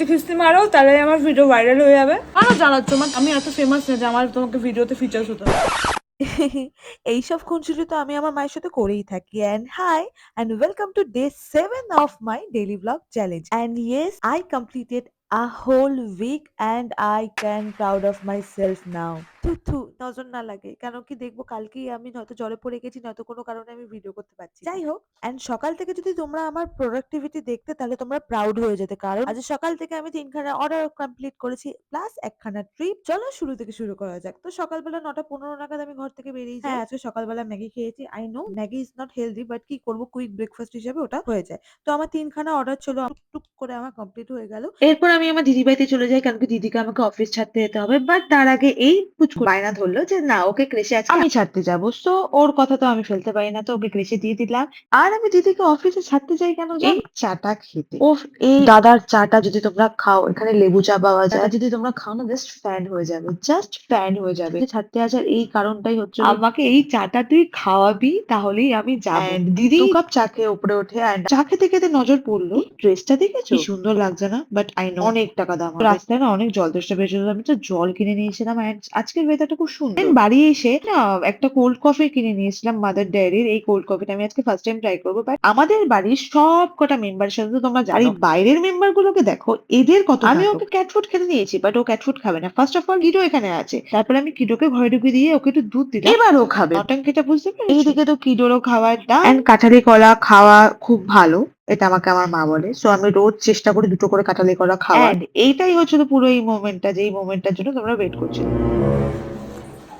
হচ্ছে খিস্তি মারো, তাহলে আমার ভিডিও ভাইরাল হয়ে যাবে। আরো জ্বালাচ্ছ, মানে আমি এত ফেমাস না যে আমার তোমাকে ভিডিওতে ফিচার্স হতে হবে। এইসব খুনসুটি তো আমি আমার মায়ের সাথে করেই থাকি। And hi and welcome to day 7 of my daily blog challenge. And yes, I completed a whole week and I can proud of myself now. থু নজর না লাগে, কেন কি দেখবো কালকেই আমি নয়তো জলে পড়ে গেছি, নয়তো কোনো কারণে আমি ভিডিও করতে পারছি না। যাই হোক, এন্ড সকাল থেকে যদি তোমরা আমার প্রোডাক্টিভিটি দেখতে তাহলে তোমরা প্রাউড হয়ে যেতে, কারণ আজ সকাল থেকে আমি 3খানা অর্ডার কমপ্লিট করেছি প্লাস একখানা ট্রিপ। চলো শুরু থেকে শুরু করা যাক। তো সকালবেলা 9:15 নাগাদ আমি ঘর থেকে বেরিয়ে যাই। আজকে সকালবেলা ম্যাগি খেয়েছি। I know Maggi is not healthy, but কি করবো, কুইক ব্রেকফাস্ট হিসেবে ওটা হয়ে যায়। তো আমার 3খানা অর্ডার ছিল, টুক করে আমার কমপ্লিট হয়ে গেল। এরপর আমি আমার দিদিবাড়িতে চলে যাই, কারণ কি দিদিকে আমাকে অফিস ছাড়তে যেতে হবে। বাট তার আগে এই পুচকু বায়না ধরলো যে না, ওকে ক্রেশে আজকে আমি ছাড়তে যাবো। সো ওর কথা তো আমি ফেলতে পারি না, তো ওকে ক্রেশে দিয়ে দিলাম। আর আমি দিদিকে অফিসে ছাড়তে যাই কেন জানো? এই চাটা খেতে। ওফ, এই দাদার চাটা যদি তোমরা খাও, এখানে লেবু চা পাওয়া যায়, যদি তোমরা খাও না, জাস্ট ফ্যান হয়ে যাবে, জাস্ট ফ্যান হয়ে যাবে। ছাড়তে আসার এই কারণটাই হচ্ছে আমাকে এই চাটা তুই খাওয়াবি, তাহলেই আমি যাবো। And দিদি 2 কাপ চা খেয়ে উপরে ওঠে, and চা খেতে খেতে নজর পড়লো, এই ড্রেসটা দেখেছো কি সুন্দর লাগছে না? বাট আই নো অনেক টাকা দাম হবে। রাস্তায় না অনেক জল তেষ্টা পেয়েছিল, আমি তো জল কিনে নিয়েছিলাম। and আজকের ওয়েদারটা খুব সুন্দর। Then বাড়ি এসে না একটা কোল্ড কফি কিনে নিয়েছিলাম মাদার ডেয়ারির। এই কোল্ড কফিটা আমি আজকে ফার্স্ট টাইম ট্রাই করবো। বাট আমাদের বাড়ির সব কটা মেম্বারের সাথে তো তোমরা জানো, আর এই বাইরের মেম্বার গুলোকে দেখো, এদের কত আমি ওকে ক্যাট ফুড খেতে দিয়েছি, বাট ও ক্যাট ফুড খাবে না। ফার্স্ট অফ অল কিডো এখানে আছে, তারপরে আমি কিডোকে ঘরে ঢুকিয়ে দিয়ে ওকে একটু দুধ দিলাম, এবার ও খাবে। নটাঙ্কিটা বুঝতে পেরেছো? এইদিকে তো কিডোরও খাওয়ার ডান। এন্ড কাঁঠালি কলা খাওয়া খুব ভালো, এটা আমাকে আমার মা বলে। সো আমি রোজ চেষ্টা করি 2টো করে কাঁঠালি কলা খাওয়ার। এন্ড এইটাই হচ্ছে তো পুরো এই মোমেন্টটা, যে এই মোমেন্টটার জন্য তোমরা ওয়েট করছো।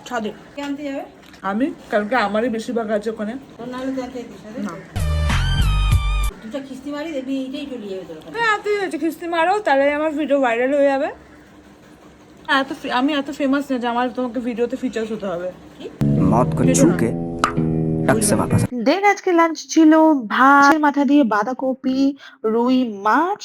ছাদে কে আনতে যাবে? আমি কালকে আমারই বেশিরভাগ আছে ওখানে। তোর নাহলে তুই আনতে যেতিস না, তাই না, তো? দুটো খিস্তি মারি দেখবি এইটাই চলে যাবে তোর ওখানে। হ্যাঁ তুই হচ্ছে খিস্তি মারো, তাহলে আমার ভিডিও ভাইরাল হয়ে যাবে। আমি এত ফেমাস না যে আমার তোমাকে ভিডিওতে ফিচার্স হতে হবে। मौत को কেটো छू না। के टक से वापस দেন আজকে লাঞ্চ ছিল ভাতের মাথা দিয়ে বাঁধাকপি, রুই মাছ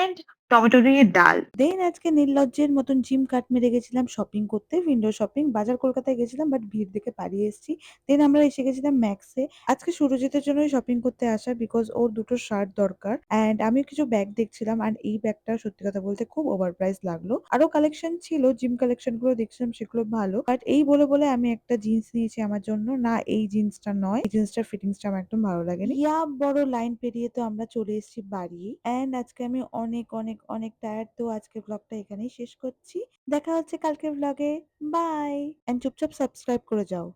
এন্ড টমেটো দিয়ে ডাল। দেন আজকে নির্লজ্জের মতন জিম কাট মেরে গেছিলাম শপিং করতে, উইন্ডো শপিং। বাজার কলকাতায় গেছিলাম, বাট ভিড় দেখে পালিয়ে এসেছি। দেন আমরা এসে গেছিলাম ম্যাক্সে। আজকে সুরজিতের জন্যই শপিং করতে আসা, বিকজ ওর 2টো শার্ট দরকার। অ্যান্ড আমি কিছু ব্যাগ দেখছিলাম, অ্যান্ড এই ব্যাগটা সত্যি কথা বলতে খুব ওভার প্রাইস লাগলো। আরো কালেকশন ছিল, জিম কালেকশন গুলো দেখছিলাম, সেগুলো ভালো। বাট এই বলে বলে আমি একটা জিন্স নিয়েছি আমার জন্য। না, এই জিন্সটা নয়, এই জিন্সটার ফিটিংসটা আমার একদম ভালো লাগেনি। ইয়া বড় লাইন পেরিয়ে তো আমরা চলে এসেছি বাড়ি। এন্ড আজকে আমি অনেক অনেক অনেক টায়ার্ড। তো আজকের ব্লগটা এখানেই শেষ করছি। দেখা হচ্ছে কালকের ব্লগে। বাই। এন্ড চুপচাপ সাবস্ক্রাইব করে যাও।